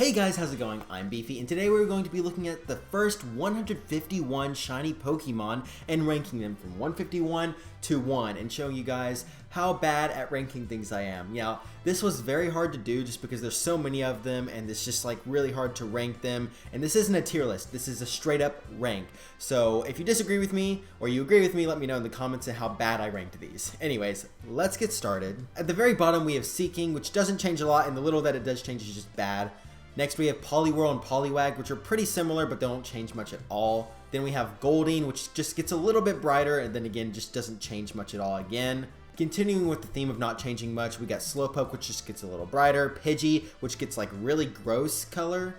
Hey guys, how's it going? I'm Beefy, and today we're going to be looking at the first 151 shiny Pokemon and ranking them from 151 to 1 and showing you guys how bad at ranking things I am. Now, this was very hard to do just because there's so many of them and it's just like really hard to rank them. And this isn't a tier list, this is a straight up rank. So if you disagree with me or you agree with me, let me know in the comments how bad I ranked these. Anyways, let's get started. At the very bottom we have Seeking, which doesn't change a lot, and the little that it does change is just bad. Next we have Poliwhirl and Poliwag, which are pretty similar but don't change much at all. Then we have Goldeen, which just gets a little bit brighter and then again just doesn't change much at all again. Continuing with the theme of not changing much, we got Slowpoke, which just gets a little brighter. Pidgey, which gets like really gross color.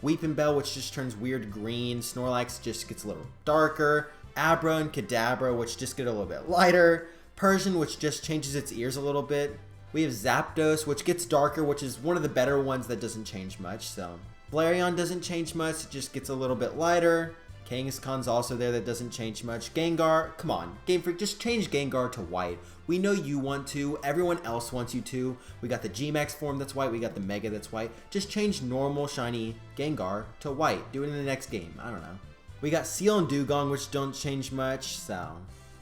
Weepinbell, which just turns weird green. Snorlax just gets a little darker. Abra and Kadabra, which just get a little bit lighter. Persian, which just changes its ears a little bit. We have Zapdos, which gets darker, which is one of the better ones that doesn't change much. So Flareon doesn't change much, it just gets a little bit lighter. Kangaskhan's also there, that doesn't change much. Gengar, come on, Game Freak, just change Gengar to white. We know you want to, everyone else wants you to. We got the G-Max form that's white, we got the Mega that's white. Just change normal shiny Gengar to white. Do it in the next game, I don't know. We got Seal and Dugong, which don't change much, so.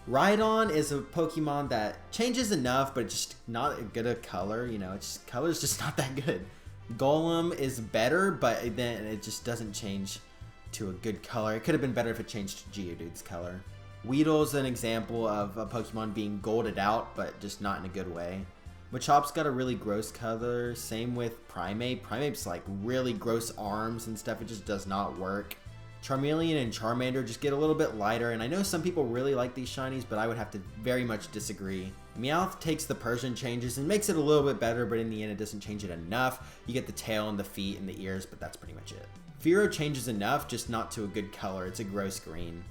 Rhydon is a Pokemon that changes enough, but just not a good a color, you know, color's just not that good. Golem is better, but then it just doesn't change to a good color. It could have been better if it changed to Geodude's color. Weedle's an example of a Pokemon being golded out, but just not in a good way. Machopp's got a really gross color, same with Primeape. Primeape's like really gross arms and stuff, it just does not work. Charmeleon and Charmander just get a little bit lighter, and I know some people really like these shinies, but I would have to very much disagree. Meowth takes the Persian changes and makes it a little bit better, but in the end it doesn't change it enough. You get the tail and the feet and the ears, but that's pretty much it. Fearow changes enough, just not to a good color. It's a gross green.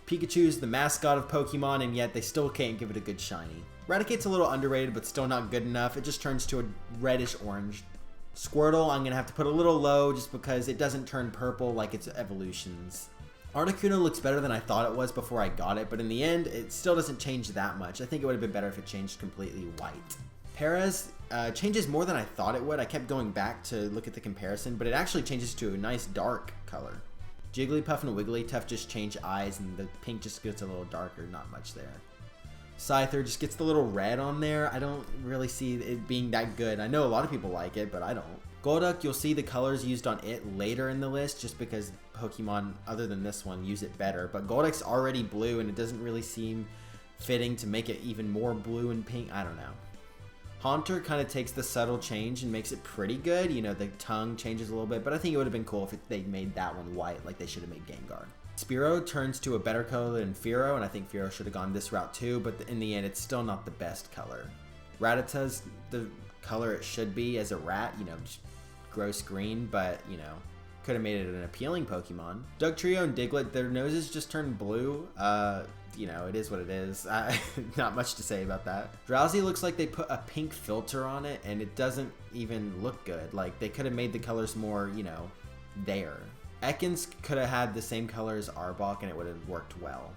Pikachu's the mascot of Pokemon, and yet they still can't give it a good shiny. Raticate's a little underrated, but still not good enough. It just turns to a reddish orange. Squirtle, I'm going to have to put a little low just because it doesn't turn purple like its evolutions. Articuno looks better than I thought it was before I got it, but in the end, it still doesn't change that much. I think it would have been better if it changed completely white. Paras changes more than I thought it would. I kept going back to look at the comparison, but it actually changes to a nice dark color. Jigglypuff and Wigglytuff just change eyes, and the pink just gets a little darker, not much there. Scyther just gets the little red on there. I don't really see it being that good. I know a lot of people like it, but I don't. Golduck, you'll see the colors used on it later in the list just because Pokemon other than this one use it better. But Golduck's already blue and it doesn't really seem fitting to make it even more blue and pink. I don't know. Haunter kind of takes the subtle change and makes it pretty good. You know, the tongue changes a little bit, but I think it would have been cool if they made that one white like they should have made Gengar. Spearow turns to a better color than Fearow, and I think Fearow should have gone this route too, but in the end, it's still not the best color. Rattata's the color it should be as a rat, you know, just gross green, but, you know, could have made it an appealing Pokemon. Dugtrio and Diglett, their noses just turned blue. You know, it is what it is. Not much to say about that. Drowsy looks like they put a pink filter on it, and it doesn't even look good. Like, they could have made the colors more, you know, there. Ekans could have had the same color as Arbok and it would have worked well.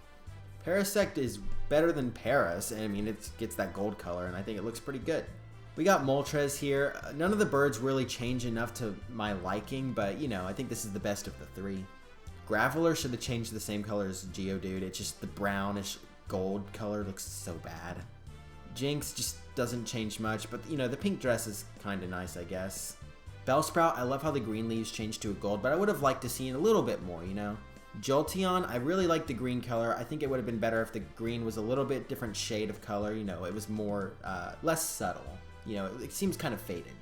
Parasect is better than Paras, and I mean it gets that gold color and I think it looks pretty good. We got Moltres here. None of the birds really change enough to my liking, but you know, I think this is the best of the three. Graveler should have changed the same color as Geodude. It's just the brownish gold color looks so bad. Jinx just doesn't change much, but you know, the pink dress is kind of nice, I guess. Bellsprout, I love how the green leaves changed to a gold, but I would have liked to see it a little bit more, you know? Jolteon, I really like the green color. I think it would have been better if the green was a little bit different shade of color, you know, it was more, less subtle. You know, it seems kind of faded.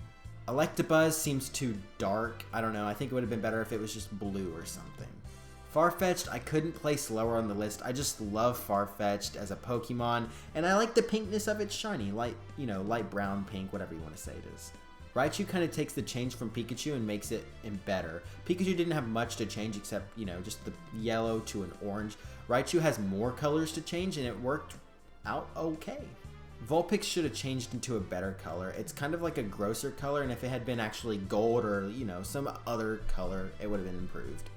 Electabuzz seems too dark. I don't know, I think it would have been better if it was just blue or something. Farfetch'd, I couldn't place lower on the list. I just love Farfetch'd as a Pokemon, and I like the pinkness of its shiny, light, you know, light brown, pink, whatever you want to say it is. Raichu kind of takes the change from Pikachu and makes it better. Pikachu didn't have much to change except, you know, just the yellow to an orange. Raichu has more colors to change and it worked out okay. Vulpix should have changed into a better color. It's kind of like a grosser color, and if it had been actually gold or, you know, some other color, it would have been improved.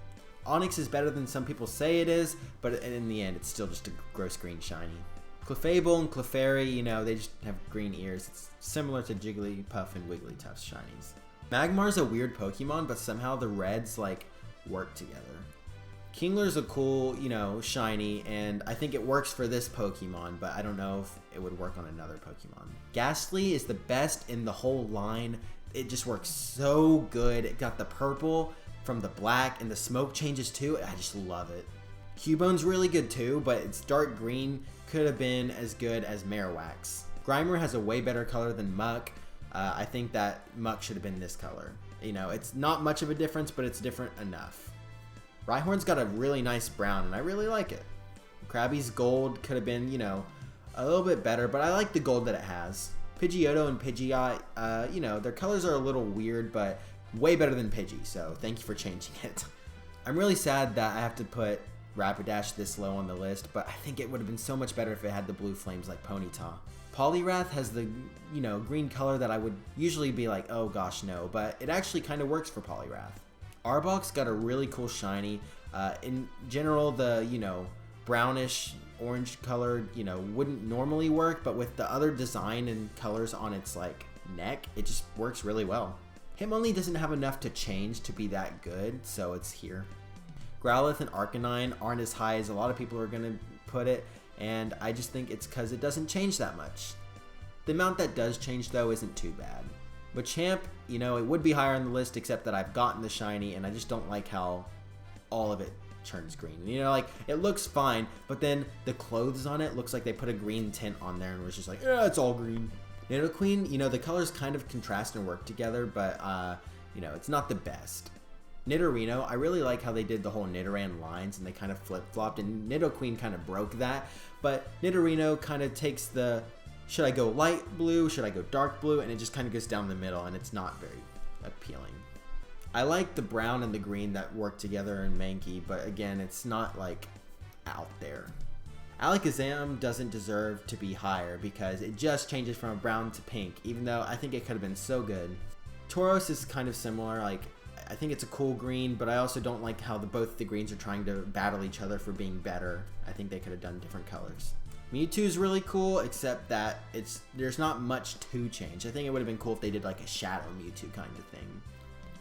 Onix is better than some people say it is, but in the end, it's still just a gross green shiny. Clefable and Clefairy, you know, they just have green ears. It's similar to Jigglypuff and Wigglytuff's shinies. Magmar's a weird Pokemon, but somehow the reds like work together. Kingler's a cool, you know, shiny, and I think it works for this Pokemon, but I don't know if it would work on another Pokemon. Ghastly is the best in the whole line. It just works so good. It got the purple from the black, and the smoke changes too. I just love it. Cubone's really good too, but its dark green could have been as good as Marowak's. Grimer has a way better color than Muck. I think that Muck should have been this color. You know, it's not much of a difference, but it's different enough. Rhyhorn's got a really nice brown, and I really like it. Krabby's gold could have been, you know, a little bit better, but I like the gold that it has. Pidgeotto and Pidgeot, you know, their colors are a little weird, but way better than Pidgey, so thank you for changing it. I'm really sad that I have to put Rapidash this low on the list, but I think it would have been so much better if it had the blue flames like Ponyta. Poliwrath has the, you know, green color that I would usually be like, oh gosh, no, but it actually kind of works for Poliwrath. Arbok's got a really cool shiny. In general, the, you know, brownish orange color, you know, wouldn't normally work, but with the other design and colors on its like neck, it just works really well. Hitmonlee doesn't have enough to change to be that good, so it's here. Growlithe and Arcanine aren't as high as a lot of people are gonna put it, and I just think it's because it doesn't change that much. The amount that does change though isn't too bad. Machamp, you know, it would be higher on the list except that I've gotten the shiny and I just don't like how all of it turns green. You know, like, it looks fine, but then the clothes on it looks like they put a green tint on there and was just like, it's all green. Nidoqueen, you know, the colors kind of contrast and work together, but, you know, it's not the best. Nidorino, I really like how they did the whole Nidoran lines and they kind of flip-flopped, and Nidoqueen kind of broke that, but Nidorino kind of takes the, should I go light blue, should I go dark blue, and it just kind of goes down the middle, and it's not very appealing. I like the brown and the green that work together in Mankey, but again, it's not like out there. Alakazam doesn't deserve to be higher because it just changes from a brown to pink, even though I think it could have been so good. Tauros is kind of similar, like, I think it's a cool green, but I also don't like how both the greens are trying to battle each other for being better. I think they could have done different colors. Mewtwo is really cool, except that there's not much to change. I think it would have been cool if they did like a Shadow Mewtwo kind of thing.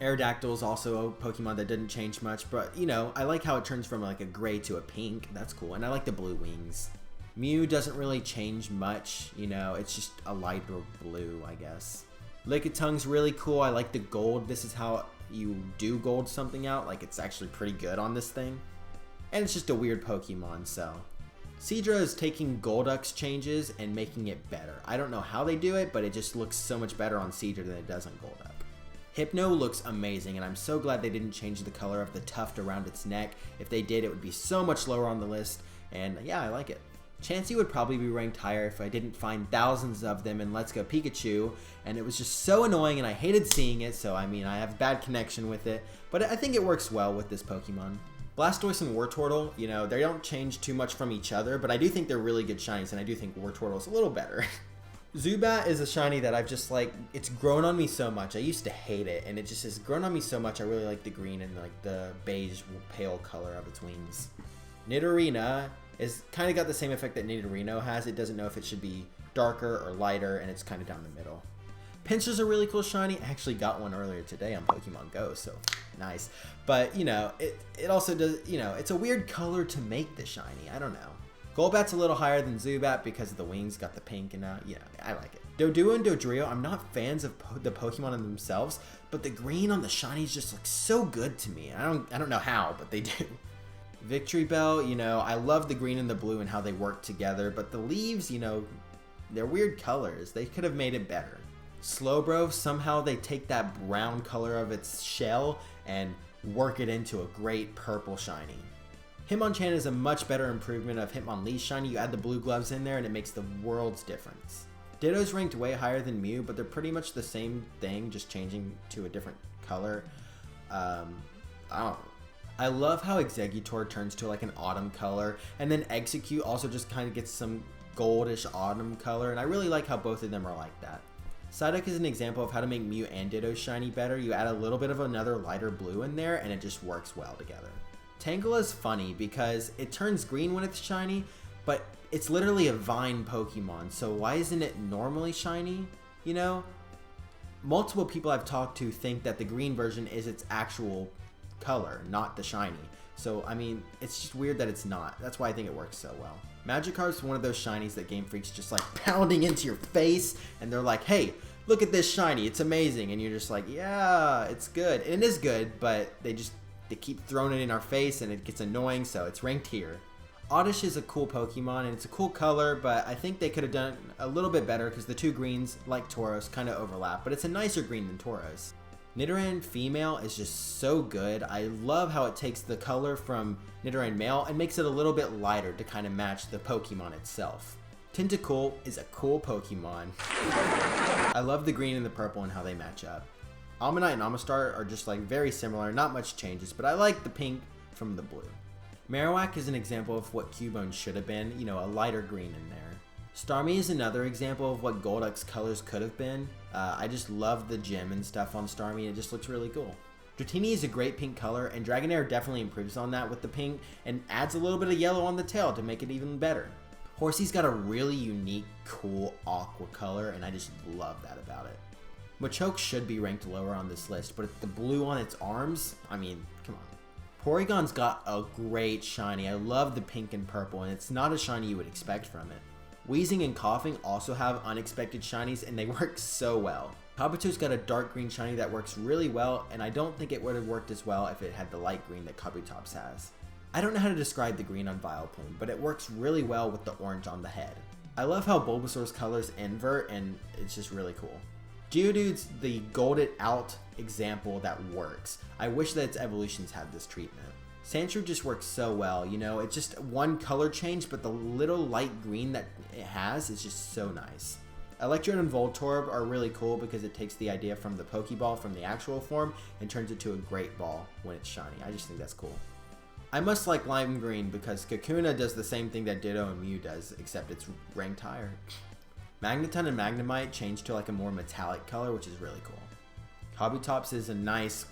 Aerodactyl is also a Pokemon that didn't change much, but you know, I like how it turns from like a gray to a pink. That's cool, and I like the blue wings. Mew doesn't really change much, you know, it's just a lighter blue, I guess. Lickitung's really cool. I like the gold. This is how you do gold something out. Like, it's actually pretty good on this thing. And it's just a weird Pokemon, so. Seadra is taking Golduck's changes and making it better. I don't know how they do it, but it just looks so much better on Seadra than it does on Golduck. Hypno looks amazing, and I'm so glad they didn't change the color of the tuft around its neck. If they did, it would be so much lower on the list, and yeah, I like it. Chansey would probably be ranked higher if I didn't find thousands of them in Let's Go Pikachu, and it was just so annoying and I hated seeing it, so I mean, I have a bad connection with it, but I think it works well with this Pokemon. Blastoise and Wartortle, you know, they don't change too much from each other, but I do think they're really good shinies, and I do think Wartortle is a little better. Zubat is a shiny that I've just like, it's grown on me so much. I used to hate it, and it just has grown on me so much. I really like the green and like the beige pale color of its wings. Nidorina is kind of got the same effect that Nidorino has. It doesn't know if it should be darker or lighter, and it's kind of down the middle. Pinsir's a really cool shiny. I actually got one earlier today on Pokemon Go, so nice. But, you know, it also does, you know, it's a weird color to make the shiny. I don't know. Golbat's a little higher than Zubat because of the wings, got the pink, and you know, I like it. Doduo and Dodrio, I'm not fans of the Pokemon in themselves, but the green on the shinies just looks so good to me. I don't know how, but they do. Victory Bell, you know, I love the green and the blue and how they work together, but the leaves, you know, they're weird colors. They could have made it better. Slowbro, somehow they take that brown color of its shell and work it into a great purple shiny. Hitmonchan is a much better improvement of Hitmonlee's shiny. You add the blue gloves in there and it makes the world's difference. Ditto's ranked way higher than Mew, but they're pretty much the same thing, just changing to a different color. I don't know. I love how Exeggutor turns to like an autumn color, and then Execute also just kind of gets some goldish autumn color, and I really like how both of them are like that. Psyduck is an example of how to make Mew and Ditto shiny better. You add a little bit of another lighter blue in there, and it just works well together. Tangela's funny because it turns green when it's shiny, but it's literally a vine Pokemon, so why isn't it normally shiny, you know? Multiple people I've talked to think that the green version is its actual color, not the shiny. So, I mean, it's just weird that it's not. That's why I think it works so well. Magikarp's one of those shinies that Game Freak's just like pounding into your face, and they're like, hey, look at this shiny, it's amazing. And you're just like, yeah, it's good. And it is good, but they keep throwing it in our face and it gets annoying, so it's ranked here. Oddish is a cool Pokemon and it's a cool color, but I think they could have done a little bit better because the two greens, like Tauros, kind of overlap, but it's a nicer green than Tauros. Nidoran Female is just so good. I love how it takes the color from Nidoran Male and makes it a little bit lighter to kind of match the Pokemon itself. Tentacool is a cool Pokemon. I love the green and the purple and how they match up. Almanite and Amistar are just like very similar, not much changes, but I like the pink from the blue. Marowak is an example of what Cubone should have been, you know, a lighter green in there. Starmie is another example of what Golduck's colors could have been. I just love the gem and stuff on Starmie, it just looks really cool. Dratini is a great pink color, and Dragonair definitely improves on that with the pink and adds a little bit of yellow on the tail to make it even better. Horsey's got a really unique, cool aqua color, and I just love that about it. Machoke should be ranked lower on this list, but the blue on its arms, I mean, come on. Porygon's got a great shiny. I love the pink and purple, and it's not a shiny you would expect from it. Wheezing and Coughing also have unexpected shinies, and they work so well. Kabuto's got a dark green shiny that works really well, and I don't think it would have worked as well if it had the light green that Kabutops has. I don't know how to describe the green on Vileplume, but it works really well with the orange on the head. I love how Bulbasaur's colors invert, and it's just really cool. Geodude's the golded out example that works. I wish that its evolutions had this treatment. Sandshrew just works so well, you know, it's just one color change, but the little light green that it has is just so nice. Electrode and Voltorb are really cool because it takes the idea from the Pokeball from the actual form and turns it to a great ball when it's shiny. I just think that's cool. I must like Lime Green because Kakuna does the same thing that Ditto and Mew does, except it's ranked higher. Magneton and Magnemite change to like a more metallic color, which is really cool. Kabutops is a nice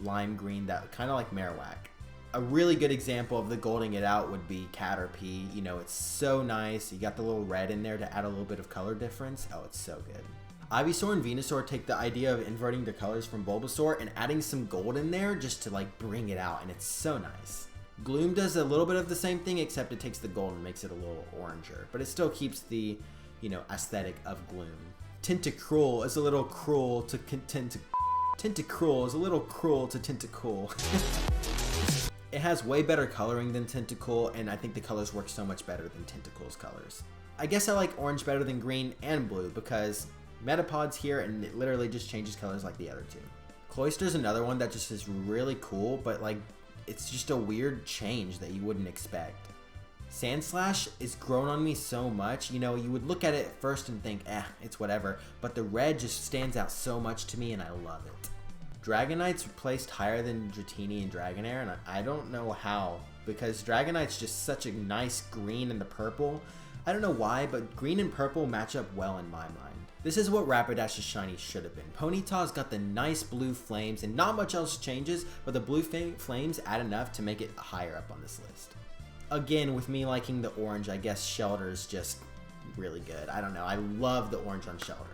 lime green that kind of like Marowak. A really good example of the golding it out would be Caterpie. You know, it's so nice. You got the little red in there to add a little bit of color difference. Oh, it's so good. Ivysaur and Venusaur take the idea of inverting the colors from Bulbasaur and adding some gold in there just to like bring it out, and it's so nice. Gloom does a little bit of the same thing, except it takes the gold and makes it a little oranger, but it still keeps the, you know, aesthetic of Gloom. Tentacruel is a little cruel to Tentacruel is a little cruel to Tentacool. It has way better coloring than Tentacool, and I think the colors work so much better than Tentacool's colors. I guess I like orange better than green and blue because Metapod's here and it literally just changes colors like the other two. Cloyster's another one that just is really cool, but like it's just a weird change that you wouldn't expect. Sandslash is grown on me so much, you know, you would look at it at first and think, it's whatever, but the red just stands out so much to me and I love it. Dragonite's placed higher than Dratini and Dragonair, and I don't know how, because Dragonite's just such a nice green in the purple. I don't know why, but green and purple match up well in my mind. This is what Rapidash's shiny should have been. Ponyta's got the nice blue flames, and not much else changes, but the blue flames add enough to make it higher up on this list. Again, with me liking the orange, I guess Shelter's just really good. I don't know, I love the orange on Shelter.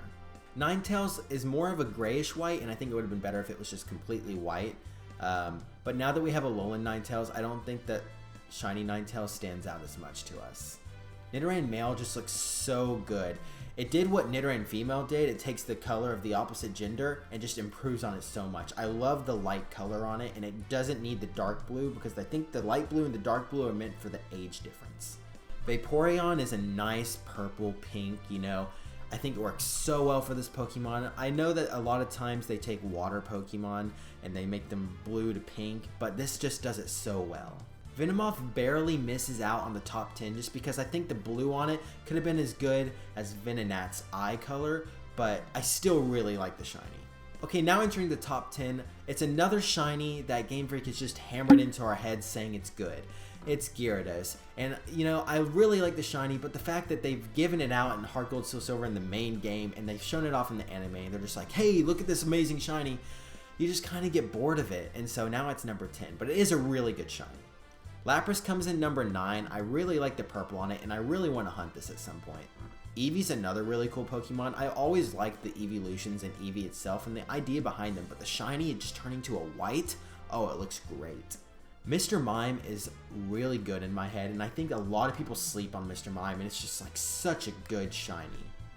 Ninetales is more of a grayish white, and I think it would have been better if it was just completely white. But now that we have a Alolan Ninetales, I don't think that shiny Ninetales stands out as much to us. Nidoran Male just looks so good. It did what Nidoran Female did. It takes the color of the opposite gender and just improves on it so much. I love the light color on it, and it doesn't need the dark blue because I think the light blue and the dark blue are meant for the age difference. Vaporeon is a nice purple pink, you know. I think it works so well for this Pokemon. I know that a lot of times they take water Pokemon and they make them blue to pink, but this just does it so well. Venomoth barely misses out on the top 10 just because I think the blue on it could have been as good as Venonat's eye color, but I still really like the shiny. Okay, now entering the top 10, it's another shiny that Game Freak has just hammered into our heads saying it's good. It's Gyarados, and you know, I really like the shiny, but the fact that they've given it out in Heart Gold Soul Silver in the main game, and they've shown it off in the anime, and they're just like, hey, look at this amazing shiny, you just kind of get bored of it, and so now it's number 10, but it is a really good shiny. Lapras comes in number 9, I really like the purple on it, and I really want to hunt this at some point. Eevee's another really cool Pokemon. I always liked the evolutions and Eevee itself and the idea behind them, but the shiny just turning to a white, oh, it looks great. Mr. Mime is really good in my head, and I think a lot of people sleep on Mr. Mime, and it's just like such a good shiny.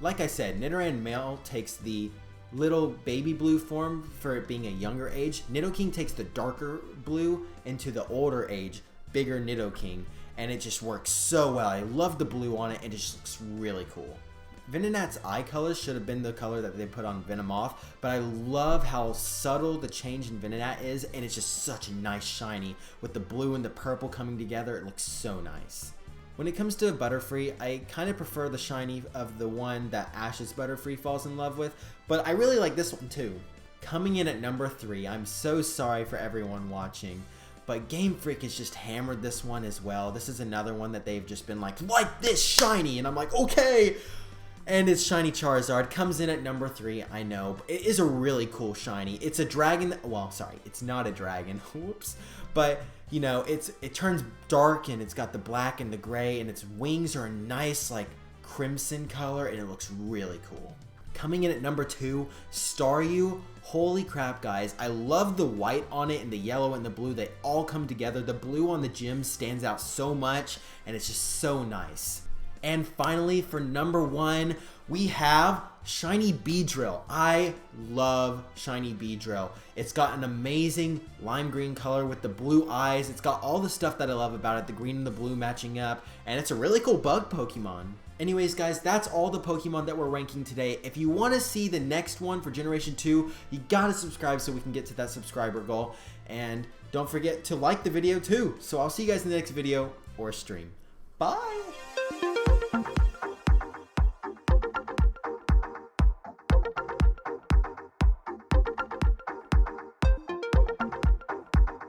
Like I said, Nidoran male takes the little baby blue form for it being a younger age. Nidoking takes the darker blue into the older age, bigger Nidoking, and it just works so well. I love the blue on it, and it just looks really cool. Venonat's eye colors should have been the color that they put on Venomoth, but I love how subtle the change in Venonat is, and it's just such a nice shiny with the blue and the purple coming together. It looks so nice. When it comes to Butterfree, I kind of prefer the shiny of the one that Ash's Butterfree falls in love with, but I really like this one too. Coming in at number 3, I'm so sorry for everyone watching, but Game Freak has just hammered this one as well. This is another one that they've just been like this shiny, and I'm like, okay. And it's Shiny Charizard, comes in at number 3, I know. It is a really cool shiny. It's a dragon, well, sorry, it's not a dragon, whoops. But, you know, it turns dark, and it's got the black and the gray, and its wings are a nice, like, crimson color, and it looks really cool. Coming in at number 2, Staryu. Holy crap, guys. I love the white on it and the yellow and the blue. They all come together. The blue on the gym stands out so much, and it's just so nice. And finally, for number 1, we have Shiny Beedrill. I love Shiny Beedrill. It's got an amazing lime green color with the blue eyes. It's got all the stuff that I love about it, the green and the blue matching up, and it's a really cool bug Pokemon. Anyways, guys, that's all the Pokemon that we're ranking today. If you want to see the next one for Generation 2, you gotta subscribe so we can get to that subscriber goal. And don't forget to like the video too. So I'll see you guys in the next video or stream. Bye!